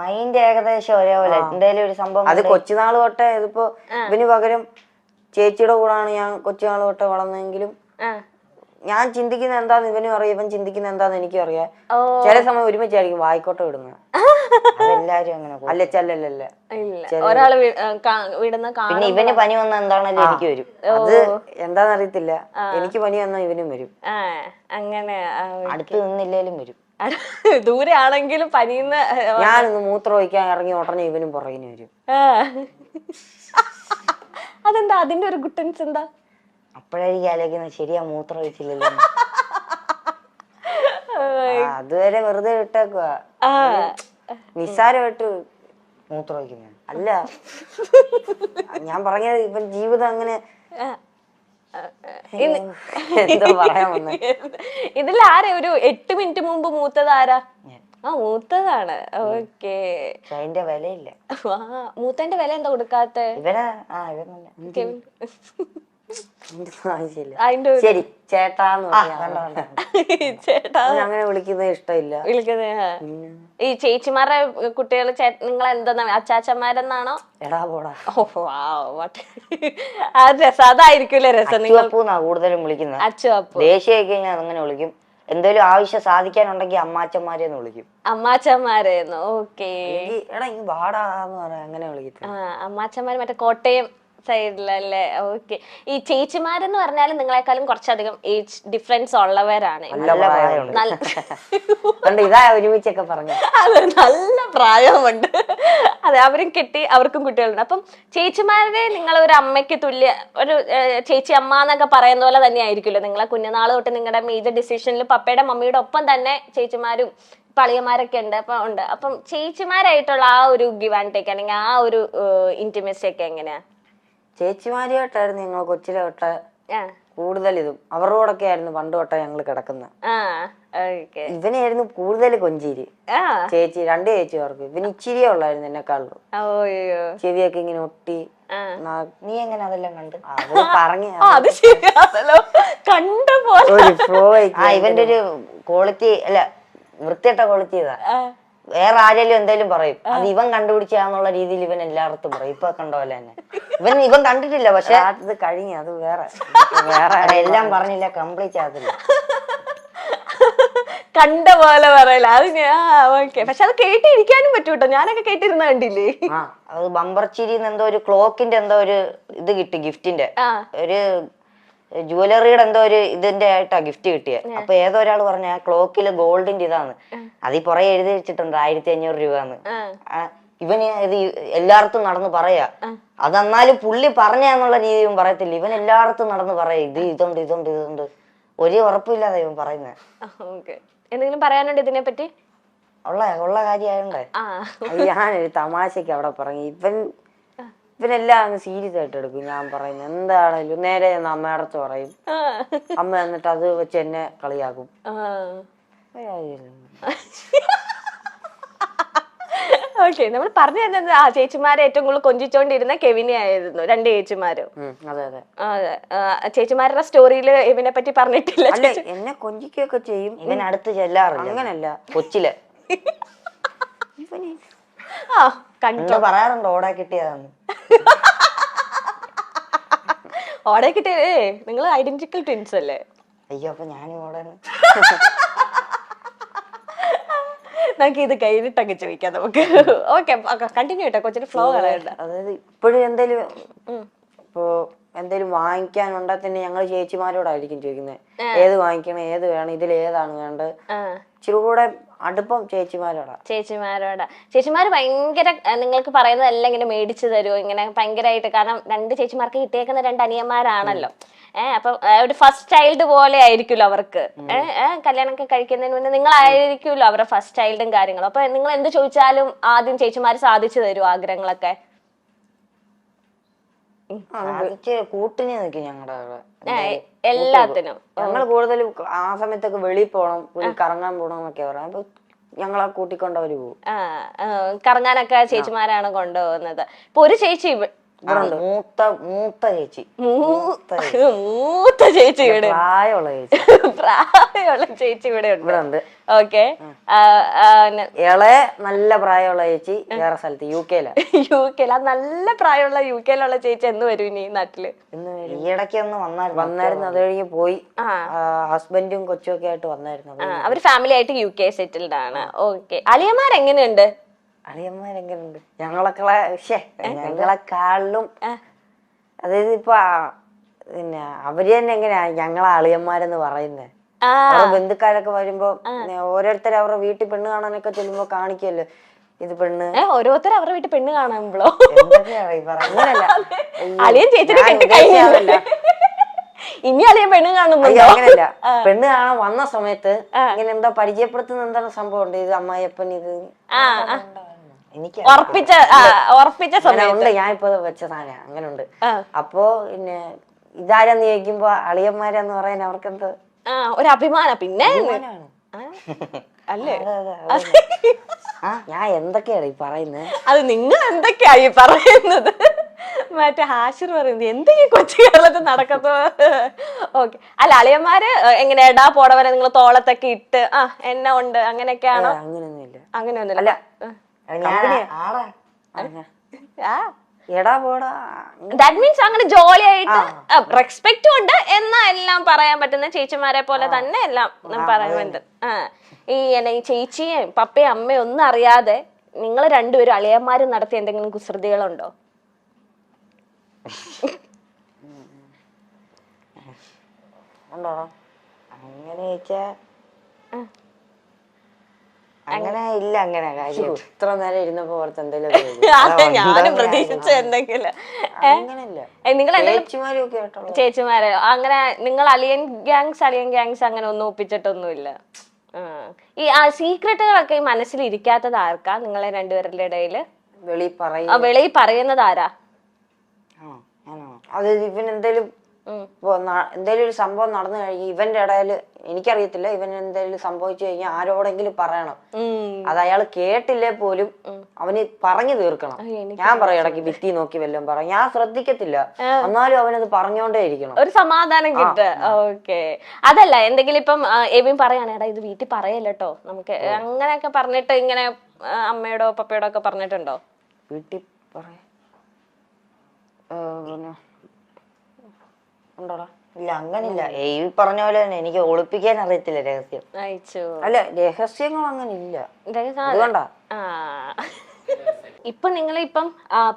Mind ഏകദേശം ഒരേപോലെ എന്തായാലും ഒരു സംഭവം. അത് കൊച്ചുനാൾ തൊട്ടേ ഇതിപ്പോ ഇവന് പകരം ചേച്ചിയുടെ കൂടാണ് ഞാൻ കൊച്ചുനാൾ തൊട്ടേ വളർന്നെങ്കിലും ഞാൻ ചിന്തിക്കുന്ന എന്താന്ന് ഇവനും അറിയാം, ഇവൻ ചിന്തിക്കുന്ന എന്താന്ന് എനിക്കും അറിയാം. ചില സമയം ഒരുമിച്ചായിരിക്കും വായിക്കോട്ടെ വിടുന്നത്. അതെല്ലാരും അങ്ങനെ. അല്ലല്ല ഒരാള് വിടുന്ന. പിന്നെ ഇവന് പനി വന്ന എന്താണല്ലോ എനിക്ക് വരും. അത് എന്താന്ന് അറിയത്തില്ല. എനിക്ക് പനി വന്നാ ഇവനും വരും. അങ്ങനെ അടുത്ത് നിന്നില്ലേലും വരും. ദൂരെ ആണെങ്കിലും പനിയുന്ന. ഞാനൊന്ന് മൂത്രം ഒഴിക്കാൻ ഇറങ്ങി ഉടനെ ഇവനും പുറകിന് വരും. അതെന്താ അതിന്റെ ഒരു ഗുട്ടൻസ് എന്താ? അപ്പോഴായിരിക്കും ആലോചിക്കുന്നത് ശരിയാ മൂത്രം ഒഴിച്ചില്ലല്ലോ. അതുവരെ വെറുതെ വിട്ടേക്കുക. നിസ്സാരമായിട്ട് മൂത്രം ഒഴിക്കുന്നു. അല്ല ഞാൻ പറഞ്ഞത് ഇവൻ ജീവിതം അങ്ങനെ എന്തോ പറയാൻ വന്നേ. ഇതിൽ ആരാ ഒരു 8 മിനിറ്റ് മുമ്പ് മൂത്തത് ആരാ? മൂത്തതാണ്. ഓക്കെ. അതിന്റെ വിലയില്ല. മൂത്തന്റെ വില എന്താ കൊടുക്കാത്ത? ശരി ചേട്ടാന്ന് ചേട്ടാ അങ്ങനെ വിളിക്കുന്നത് ഇഷ്ടമില്ല. ഈ ചേച്ചിമാരുടെ കുട്ടികൾ നിങ്ങൾ എന്താ അച്ചാച്ചന്മാരെന്നാണോ? എടാ പോടാ. രസം അതായിരിക്കൂലേ രസം. നിങ്ങൾ കൂടുതലും വിളിക്കുന്നത്. അച്ചുവപ്പു. ദേശീയ കഴിഞ്ഞാൽ അങ്ങനെ വിളിക്കും. എന്തെങ്കിലും ആവശ്യം സാധിക്കാനുണ്ടെങ്കിൽ അമ്മാച്ചന്മാരെന്ന് വിളിക്കും. അമ്മാച്ചന്മാരെന്ന്. ഓക്കെ. എടാ ഈ വാടാന്ന് പറയാ അങ്ങനെ വിളിക്കും. അമ്മാച്ചന്മാര് മറ്റേ കോട്ടയം സൈഡിലല്ലേ? ഓക്കെ. ഈ ചേച്ചിമാരെന്ന് പറഞ്ഞാലും നിങ്ങളെക്കാളും കുറച്ചധികം ഏജ് ഡിഫറൻസ് ഉള്ളവരാണ്. ഇതാ ഒരുമിച്ചൊക്കെ പറഞ്ഞു. അതെ, നല്ല പ്രായമുണ്ട്. അതെ, അവരും കെട്ടി അവർക്കും കുട്ടികളുണ്ട്. അപ്പം ചേച്ചിമാരെ നിങ്ങൾ ഒരു അമ്മയ്ക്ക് തുല്യ ഒരു ചേച്ചി അമ്മ എന്നൊക്കെ പറയുന്ന പോലെ തന്നെ ആയിരിക്കുമല്ലോ നിങ്ങളെ കുഞ്ഞുനാള് തൊട്ട് നിങ്ങളുടെ മേജർ ഡിസിഷനിൽ പപ്പയുടെ മമ്മിയുടെ ഒപ്പം തന്നെ ചേച്ചിമാരും പളിയന്മാരൊക്കെ ഉണ്ട്. അപ്പം ചേച്ചിമാരായിട്ടുള്ള ആ ഒരു ഗിവ് ആൻഡ് ടേക്ക് അല്ലെങ്കിൽ ആ ഒരു ഇന്റിമസി ഒക്കെ എങ്ങനെയാ? ചേച്ചിമാരിയായിട്ടായിരുന്നു ഞങ്ങൾ കൊച്ചിലെ തൊട്ട് കൂടുതൽ ഇതും അവരുടെ കൂടെ ആയിരുന്നു പണ്ട് തൊട്ടേ ഞങ്ങള് കിടക്കുന്നത്. ഇവനായിരുന്നു കൂടുതൽ കൊഞ്ചേരി. രണ്ട് ചേച്ചിമാർക്ക് ഇവന് ഇച്ചിരിയേ ഉള്ളായിരുന്നു എന്നെക്കാളും. ചെവിയൊക്കെ ഇങ്ങനെ ഒട്ടി. നീ എങ്ങനെ അതെല്ലാം കണ്ട്? പറഞ്ഞു ഇവന്റെ ഒരു ക്വാളിറ്റി അല്ല, വൃത്തിയിട്ട ക്വാളിറ്റി ഇതാ. വേറെ ആരെങ്കിലും എന്തായാലും പറയും അത് ഇവൻ കണ്ടുപിടിച്ചാന്നുള്ള രീതിയിൽ ഇവൻ എല്ലായിടത്തും പറയും. ഇപ്പൊ കണ്ട പോലെ തന്നെ ഇവൻ കണ്ടിട്ടില്ല. പക്ഷെ അത് കഴിഞ്ഞ അത് വേറെ എല്ലാം പറഞ്ഞില്ല, കംപ്ലീറ്റ് ആകത്തില്ല. കണ്ട പോലെ പറയല അത്. പക്ഷെ അത് കേട്ടിരിക്കാനും പറ്റൂട്ടോ. ഞാനൊക്കെ കേട്ടിരുന്ന കണ്ടില്ലേ? അത് ബമ്പർ ചിരിന്ന് എന്തോ ഒരു ക്ലോക്കിന്റെ എന്തോ ഒരു ഇത് കിട്ടി, ഗിഫ്റ്റിന്റെ ഒരു ജുവലറിയുടെ എന്തോ ഒരു ഇതിന്റെ ആയിട്ടാ ഗിഫ്റ്റ് കിട്ടിയത്. അപ്പൊ ഏതോ ഒരാൾ പറഞ്ഞ ആ ക്ലോക്കില് ഗോൾഡിന്റെ ഇതാണ്, അത് ഈ പുറകെ എഴുതി വെച്ചിട്ടുണ്ട് 1500 രൂപന്ന്. ഇവന് ഇത് എല്ലായിടത്തും നടന്ന് പറയാ. അതെന്നാലും പുള്ളി പറഞ്ഞെന്നുള്ള രീതിയും പറയത്തില്ല. ഇവൻ എല്ലായിടത്തും നടന്ന് പറയാ ഇതുണ്ട് ഒരു ഉറപ്പില്ലാതെ ഇവൻ പറയുന്നത്. എന്തെങ്കിലും പറയാനുണ്ട് ഇതിനെ പറ്റി? ഉള്ള കാര്യമായോണ്ടേ ഞാനൊരു തമാശക്ക് അവിടെ പറഞ്ഞു. ഇവനെല്ലാം അങ്ങ് സീരിയസ് ആയിട്ട് എടുക്കും. ഞാൻ പറയുന്നത് എന്താണേലും നേരെ അമ്മയടത്ത് പറയും. അമ്മ എന്നിട്ട് അത് വെച്ച് എന്നെ കളിയാക്കും. ഓക്കെ. നമ്മൾ പറഞ്ഞു തരുന്നത് ചേച്ചിമാരെ ഏറ്റവും കൂടുതൽ കൊഞ്ചിച്ചോണ്ടിരുന്ന കെവിനെ ആയിരുന്നു. 2 ചേച്ചിമാരും. അതെ. ചേച്ചിമാരുടെ സ്റ്റോറിയില് ഇവനെ പറ്റി പറഞ്ഞിട്ടില്ല. എന്നെ കൊഞ്ചിക്കൊക്കെ ചെയ്യും. ഇവൻ അടുത്ത് ചെല്ലാറില്ല. അങ്ങനല്ല, കൊച്ചില് പറയാറുണ്ട് ഓടാ കിട്ടിയതാന്ന്. ഓടെ കിട്ടിയേ നിങ്ങൾ ഐഡന്റിക്കൽ ട്വിൻസ് അല്ലേ? അയ്യോ, അപ്പൊ ഞാനും ഓടാണ്. നമുക്ക് ഇത് കഴിഞ്ഞിട്ടൊക്കെ ചോദിക്കാം നമുക്ക്. ഓക്കെ, കണ്ടിന്യൂ ചെയ്യട്ടെ. കൊച്ചിന് ഫ്ലോ കളയണ്ട. അതായത് ഇപ്പോഴും എന്തേലും വാങ്ങിക്കാനുണ്ടെ തന്നെ ഞങ്ങൾ ചേച്ചിമാരോടായിരിക്കും ചോദിക്കുന്നത് ഏത് വാങ്ങിക്കണം, ഏത് വേണം, ഇതിൽ ഏതാണ് വേണ്ടത്. ഇച്ചിരി കൂടെ അടുപ്പം ചേച്ചിമാരോടാ. ചേച്ചിമാര് ഭയങ്കര നിങ്ങൾക്ക് പറയുന്നതെല്ലാം ഇങ്ങനെ മേടിച്ചു തരുമോ ഇങ്ങനെ ഭയങ്കരമായിട്ട്? കാരണം 2 ചേച്ചിമാർക്ക് കിട്ടിയേക്കുന്ന 2 അനിയന്മാരാണല്ലോ. അപ്പൊ ഒരു ഫസ്റ്റ് ചൈൽഡ് പോലെ ആയിരിക്കുമല്ലോ അവർക്ക്. കല്യാണമൊക്കെ കഴിക്കുന്നതിന് മുന്നേ നിങ്ങളായിരിക്കുമല്ലോ അവരുടെ ഫസ്റ്റ് ചൈൽഡും കാര്യങ്ങളും. അപ്പൊ നിങ്ങൾ എന്ത് ചോദിച്ചാലും ആദ്യം ചേച്ചിമാര് സാധിച്ചു തരുമോ ആഗ്രഹങ്ങളൊക്കെ? കൂട്ടിന് നിൽക്കും ഞങ്ങളുടെ എല്ലാത്തിനും. ഞങ്ങൾ കൂടുതലും ആ സമയത്തൊക്കെ വെളിയിൽ പോണം, കറങ്ങാൻ പോണം എന്നൊക്കെ പറയാം. അപ്പൊ ഞങ്ങളെ കൂട്ടിക്കൊണ്ടവര് പോകും. കറങ്ങാനൊക്കെ ചേച്ചിമാരാണ് കൊണ്ടുപോകുന്നത്. ഇപ്പൊ ഒരു ചേച്ചി മൂത്ത ചേച്ചി മൂത്ത ചേച്ചി ഇവിടെ പ്രായമുള്ള ചേച്ചി പ്രായമുള്ള ചേച്ചി ഇവിടെ ഉണ്ട്. ഓക്കെ. ഇളയ നല്ല പ്രായമുള്ള ചേച്ചി വേറെ സ്ഥലത്ത് യുകെയിലാ. നല്ല പ്രായമുള്ള യുകെയിലുള്ള ചേച്ചി എന്ന് വരും ഇനി നാട്ടില്? ഈയിടയ്ക്ക് ഒന്ന് വന്നായിരുന്നു. അത് കഴിഞ്ഞ് പോയി. ഹസ്ബൻഡും കൊച്ചും ഒക്കെ ആയിട്ട് വന്നായിരുന്നു. അവര് ഫാമിലി ആയിട്ട് UK സെറ്റിൽഡ് ആണ്. ഓക്കെ. അളിയന്മാരെങ്ങനെയുണ്ട്? അളിയന്മാരെങ്ങനെയുണ്ട്? ഞങ്ങളെക്കാളിലും അതായത് ഇപ്പൊ പിന്നെ അവര് തന്നെ എങ്ങനെയാ ഞങ്ങളെ അളിയന്മാരെന്ന് പറയുന്നത്. ബന്ധുക്കാരൊക്കെ വരുമ്പോ ഓരോരുത്തർ അവരുടെ വീട്ടിൽ പെണ്ണ് കാണാനൊക്കെ ചെല്ലുമ്പോ കാണിക്കല്ലോ ഇത് പെണ്ണ്. ഓരോരുത്തർ അവരുടെ വീട്ടിൽ പെണ്ണ് കാണുമ്പോ അങ്ങനെയല്ല അളിയൻ ചേച്ചിനെ കെട്ടി കഴിഞ്ഞല്ല, ഇനി അളിയൻ പെണ്ണ് കാണുന്നുണ്ടോ? അങ്ങനെയല്ല, പെണ്ണ് കാണാൻ വന്ന സമയത്ത് ഇങ്ങനെ എന്താ പരിചയപ്പെടുത്തുന്ന എന്താണ് സംഭവം ഉണ്ട്. ഇത് അമ്മായിയപ്പൻ ഇത് എനിക്ക് ഉറപ്പിച്ച സമയമുണ്ട്. ഞാൻ ഇപ്പൊ വെച്ച സാധനം അങ്ങനെ ഉണ്ട്. അപ്പൊ പിന്നെ ഇതാരെന്ന് ചോദിക്കുമ്പോ അളിയന്മാരെന്ന് പറയാൻ അവർക്ക് എന്തോ ഒരു അഭിമാനം. പിന്നെ അല്ലേ ഞാൻ എന്തൊക്കെയാണ് ഈ പറയുന്നത്? അത് നിങ്ങൾ എന്തൊക്കെയായി പറയുന്നത്? മറ്റേ ഹാഷിർ പറയുന്നത് എന്തൊക്കെ കൊച്ചു കേരളത്തിൽ നടക്കത്തോ? ഓക്കെ. അല്ല അളിയന്മാര് എങ്ങനെ എടാ പോടവരെ നിങ്ങൾ തോളത്തൊക്കെ ഇട്ട് എന്നെ ഉണ്ട് അങ്ങനെയൊക്കെയാണോ? അങ്ങനെയൊന്നുമില്ല. ദാറ്റ് മീൻസ് അങ്ങനെ ജോലിയായിട്ട് റെസ്പെക്റ്റും ഉണ്ട് എന്നാ എല്ലാം പറയാൻ പറ്റുന്ന ചേച്ചിമാരെ പോലെ തന്നെ എല്ലാം പറയാൻ പറ്റും. ഈ ചേച്ചിയും പപ്പയും അമ്മയും ഒന്നും അറിയാതെ നിങ്ങൾ രണ്ടുപേരും അളിയന്മാരും നടത്തിയ എന്തെങ്കിലും കുസൃതികളുണ്ടോ? അങ്ങനെ ചോദിച്ചാ അങ്ങനെ ഇല്ല. അങ്ങനെ കാര്യം ഇത്ര നേരം ഇരുന്നപ്പോ ഓർത്ത് എന്തെങ്കിലും ഞാനും പ്രതീക്ഷിച്ച എന്തെങ്കിലും ചേച്ചിമാരെ അങ്ങനെ നിങ്ങൾ അളിയൻ ഗ്യാങ്സ് അങ്ങനെ ഒന്നും ഒപ്പിച്ചിട്ടൊന്നുമില്ല. ഈ സീക്രട്ടുകളൊക്കെ ഈ മനസ്സിൽ ഇരിക്കാത്തത് ആർക്കാ നിങ്ങളെ രണ്ടുപേരുടെ ഇടയില്? വെളി പറയുന്നത് ആരാ? അത് ഇവൻ എന്തേലും ഒരു സംഭവം നടന്നു കഴിഞ്ഞ് ഇവന്റെ ഇടയില് എനിക്കറിയത്തില്ല, ഇവൻ എന്തെങ്കിലും സംഭവിച്ചു കഴിഞ്ഞാൽ ആരോടെങ്കിലും പറയണം. അത് അയാൾ കേട്ടില്ലേ പോലും അവന് പറഞ്ഞു തീർക്കണം. ഞാൻ പറയും ഇടയ്ക്ക് ഭിത്തി നോക്കി വല്ലതും പറയാം, ഞാൻ ശ്രദ്ധിക്കത്തില്ല, എന്നാലും അവനത് പറഞ്ഞോണ്ടേ ഇരിക്കണം, ഒരു സമാധാനം കിട്ടുക. ഓക്കെ. അതല്ല എന്തെങ്കിലും ഇപ്പം എബിൻ പറയാണ് എടാ ഇത് വീട്ടിൽ പറയല്ലോ നമുക്ക് അങ്ങനെയൊക്കെ പറഞ്ഞിട്ട് ഇങ്ങനെ അമ്മയോടോ പപ്പയോടോ ഒക്കെ പറഞ്ഞിട്ടുണ്ടോ? വീട്ടിൽ പറയാ ഇല്ല, അങ്ങനില്ല. ഈ പറഞ്ഞ പോലെ തന്നെ എനിക്ക് ഒളിപ്പിക്കാൻ അറിയത്തില്ല രഹസ്യം. അല്ല രഹസ്യങ്ങൾ അങ്ങനെ ഇല്ല. അതുകൊണ്ടാ ഇപ്പൊ നിങ്ങളിപ്പം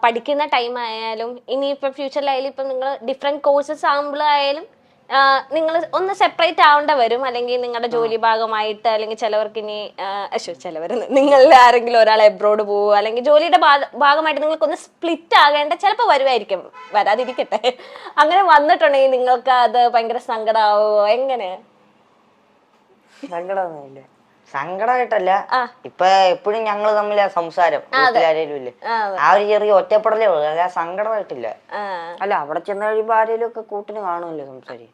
പഠിക്കുന്ന ടൈം ആയാലും ഇനിയിപ്പം ഫ്യൂച്ചറിലായാലും ഇപ്പം നിങ്ങൾ ഡിഫറെന്റ് കോഴ്സസ് ആകുമ്പോഴായാലും നിങ്ങൾ ഒന്ന് സെപ്പറേറ്റ് ആവേണ്ട വരും. അല്ലെങ്കിൽ നിങ്ങളുടെ ജോലി ഭാഗമായിട്ട് അല്ലെങ്കിൽ ചിലവർക്ക് ഇനി നിങ്ങളിൽ ആരെങ്കിലും ഒരാൾ എബ്രോഡ് പോവുക അല്ലെങ്കിൽ ജോലിയുടെ ഭാഗമായിട്ട് നിങ്ങൾക്കൊന്ന് സ്പ്ലിറ്റ് ആകേണ്ട ചിലപ്പോൾ വരുമായിരിക്കും, വരാതിരിക്കട്ടെ. അങ്ങനെ വന്നിട്ടുണ്ടെങ്കിൽ നിങ്ങൾക്ക് അത് ഭയങ്കര സങ്കടമാവോ? എങ്ങനെ? സങ്കടമൊന്നുമില്ല. സങ്കടമായിട്ടല്ല, ഇപ്പൊ എപ്പോഴും ഞങ്ങള് തമ്മിലാ സംസാരം. ആരേലും ഇല്ലേ ആ ഒരു ചെറിയ ഒറ്റപ്പെടലേ ഉള്ളു, അല്ല സങ്കടമായിട്ടില്ല. അല്ല അവിടെ ചെന്ന് കഴിയുമ്പോ ആരേലും ഒക്കെ കൂട്ടിന് കാണുമല്ലോ സംസാരിക്കും.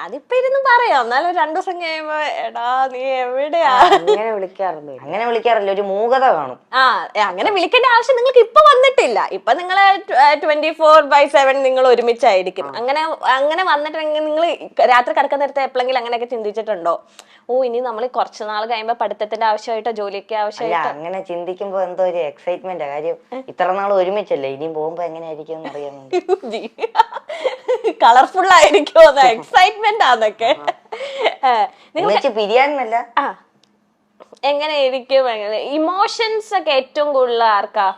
അതിപ്പോ ഇരുന്ന് പറയാം, എന്നാലും 2 ദിവസം കഴിയുമ്പോ എടാ നീ എവിടെയാ അങ്ങനെ വിളിക്കാറില്ല. അങ്ങനെ വിളിക്കാറില്ല, ഒരു മൂകത കാണും. അങ്ങനെ വിളിക്കേണ്ട ആവശ്യം നിങ്ങൾക്ക് ഇപ്പൊ വന്നിട്ടില്ല. ഇപ്പൊ നിങ്ങള് 24/7 നിങ്ങൾ ഒരുമിച്ചായിരിക്കും. അങ്ങനെ വന്നിട്ടുണ്ടെങ്കിൽ നിങ്ങൾ രാത്രി കിടക്കാൻ നേരത്തെ എപ്പോഴെങ്കിലും അങ്ങനെയൊക്കെ ചിന്തിച്ചിട്ടുണ്ടോ? ഇനി നമ്മൾ കുറച്ചു നാൾ കഴിയുമ്പോ പഠിത്തത്തിന്റെ ആവശ്യമായിട്ടോ ജോലിയൊക്കെ ആവശ്യമായിട്ടോ? അങ്ങനെ ചിന്തിക്കുമ്പോ എന്തോ ഒരു എക്സൈറ്റ്മെന്റ് കാര്യം. ഇത്ര നാൾ ഒരുമിച്ചല്ലേ, ഇനിയും പോകുമ്പോ എങ്ങനെയായിരിക്കും അറിയാൻ. കളർഫുൾ ആയിരിക്കും, എക്സൈറ്റ്മെന്റ് ആന്നൊക്കെ. പിരിയാനല്ല, എങ്ങനെയായിരിക്കും ഇമോഷൻസ് ഒക്കെ ഏറ്റവും കൂടുതൽ ആർക്കാ?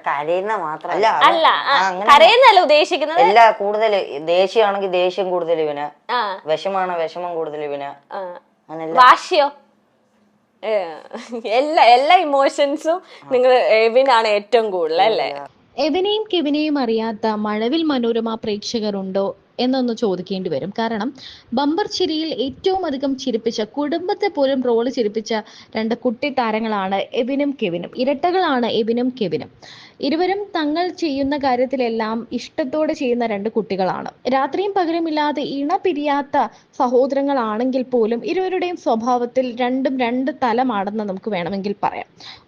കരയുന്ന മാത്രല്ല, അല്ല കരയുന്നല്ല ഉദ്ദേശിക്കുന്നത്. എല്ലാ കൂടുതല് ദേഷ്യമാണെങ്കിൽ ദേഷ്യം കൂടുതൽ ഇവന്, വിഷമാണ് വിഷമം കൂടുതൽ ഇവന്, വാശിയോ എല്ലാ ഇമോഷൻസും നിങ്ങൾ എവിനാണ് ഏറ്റവും കൂടുതൽ അല്ലേ? എവനെയും കെവിനെയും അറിയാത്ത മഴവിൽ മനോരമ പ്രേക്ഷകർ ഉണ്ടോ? എന്നൊന്ന് ചോദിക്കേണ്ടി വരും. കാരണം ബമ്പർ ചിരിയിൽ ഏറ്റവും അധികം ചിരിപ്പിച്ച, കുടുംബത്തെ പോലും റോള് ചിരിപ്പിച്ച രണ്ട് കുട്ടി താരങ്ങളാണ് എബിനും കെവിനും. ഇരട്ടകളാണ് എബിനും കെവിനും. ഇരുവരും തങ്ങൾ ചെയ്യുന്ന കാര്യത്തിലെല്ലാം ഇഷ്ടത്തോടെ ചെയ്യുന്ന രണ്ട് കുട്ടികളാണ്. രാത്രിയും പകലുമില്ലാതെ ഇണ പിരിയാത്ത സഹോദരങ്ങളാണെങ്കിൽ പോലും ഇരുവരുടെയും സ്വഭാവത്തിൽ രണ്ടും രണ്ട് തലമാണെന്ന് നമുക്ക് വേണമെങ്കിൽ പറയാം.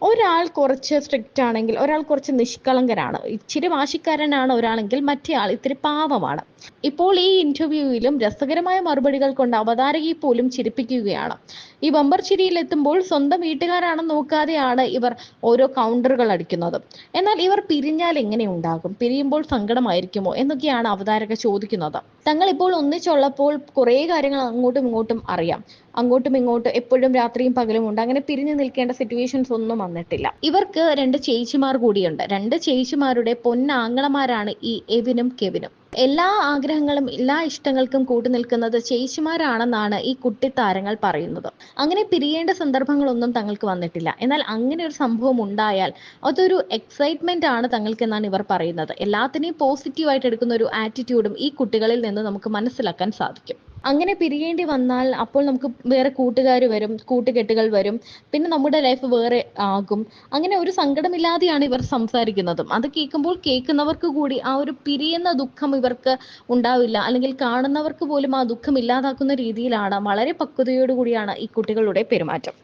ഒരാൾ കുറച്ച് സ്ട്രിക്റ്റ് ആണെങ്കിൽ ഒരാൾ കുറച്ച് നിഷ്കളങ്കനാണ്. ഇച്ചിരി വാശിക്കാരനാണ് ഒരാളെങ്കിൽ മറ്റേ ആൾ ഇത്തിരി പാവമാണ്. ഇപ്പോൾ ഈ ഇന്റർവ്യൂവിലും രസകരമായ മറുപടികൾ കൊണ്ട് അവതാരകയെ പോലും ചിരിപ്പിക്കുകയാണ്. ഈ ബമ്പർ ചിരിയിൽ എത്തുമ്പോൾ സ്വന്തം വീട്ടുകാരാണെന്ന് നോക്കാതെയാണ് ഇവർ ഓരോ കൗണ്ടറുകൾ അടിക്കുന്നത്. എന്നാൽ ഇവർ പിരിഞ്ഞാൽ എങ്ങനെ ഉണ്ടാകും, പിരിയുമ്പോൾ സങ്കടമായിരിക്കുമോ എന്നൊക്കെയാണ് അവതാരക ചോദിക്കുന്നത്. തങ്ങൾ ഇപ്പോൾ ഒന്നിച്ചുള്ളപ്പോൾ കുറേ കാര്യങ്ങൾ അങ്ങോട്ടും ഇങ്ങോട്ടും അറിയാം. അങ്ങോട്ടും ഇങ്ങോട്ടും എപ്പോഴും രാത്രിയും പകലും ഉണ്ട്. അങ്ങനെ പിരിഞ്ഞു നിൽക്കേണ്ട സിറ്റുവേഷൻസ് ഒന്നും വന്നിട്ടില്ല. ഇവർക്ക് രണ്ട് ചേച്ചിമാർ കൂടിയുണ്ട്. രണ്ട് ചേച്ചിമാരുടെ പൊന്നാങ്ങളമാരാണ് ഈ എബിനും കെവിനും. എല്ലാ ആഗ്രഹങ്ങളും എല്ലാ ഇഷ്ടങ്ങൾക്കും കൂട്ടുനിൽക്കുന്നത് ചേച്ചിമാരാണെന്നാണ് ഈ കുട്ടിത്താരങ്ങൾ പറയുന്നത്. അങ്ങനെ പിരിയേണ്ട സന്ദർഭങ്ങളൊന്നും തങ്ങൾക്ക് വന്നിട്ടില്ല. എന്നാൽ അങ്ങനെ ഒരു സംഭവം ഉണ്ടായാൽ അതൊരു എക്സൈറ്റ്മെന്റ് ആണ് തങ്ങൾക്കെന്നാണ് ഇവർ പറയുന്നത്. എല്ലാത്തിനെയും പോസിറ്റീവായിട്ട് എടുക്കുന്ന ഒരു ആറ്റിറ്റ്യൂഡും ഈ കുട്ടികളിൽ നിന്ന് നമുക്ക് മനസ്സിലാക്കാൻ സാധിക്കും. അങ്ങനെ പിരിയേണ്ടി വന്നാൽ അപ്പോൾ നമുക്ക് വേറെ കൂട്ടുകാർ വരും, കൂട്ടുകെട്ടുകൾ വരും, പിന്നെ നമ്മുടെ ലൈഫ് വേറെ ആകും. അങ്ങനെ ഒരു സങ്കടമില്ലാതെയാണ് ഇവർ സംസാരിക്കുന്നതും. അത് കേൾക്കുമ്പോൾ കേൾക്കുന്നവർക്ക് കൂടി ആ ഒരു പിരിയുന്ന ദുഃഖം ഇവർക്ക് ഉണ്ടാവില്ല, അല്ലെങ്കിൽ കാണുന്നവർക്ക് പോലും ആ ദുഃഖം ഇല്ലാതാക്കുന്ന രീതിയിലാണ്, വളരെ പക്വതയോടുകൂടിയാണ് ഈ കുട്ടികളുടെ പെരുമാറ്റം.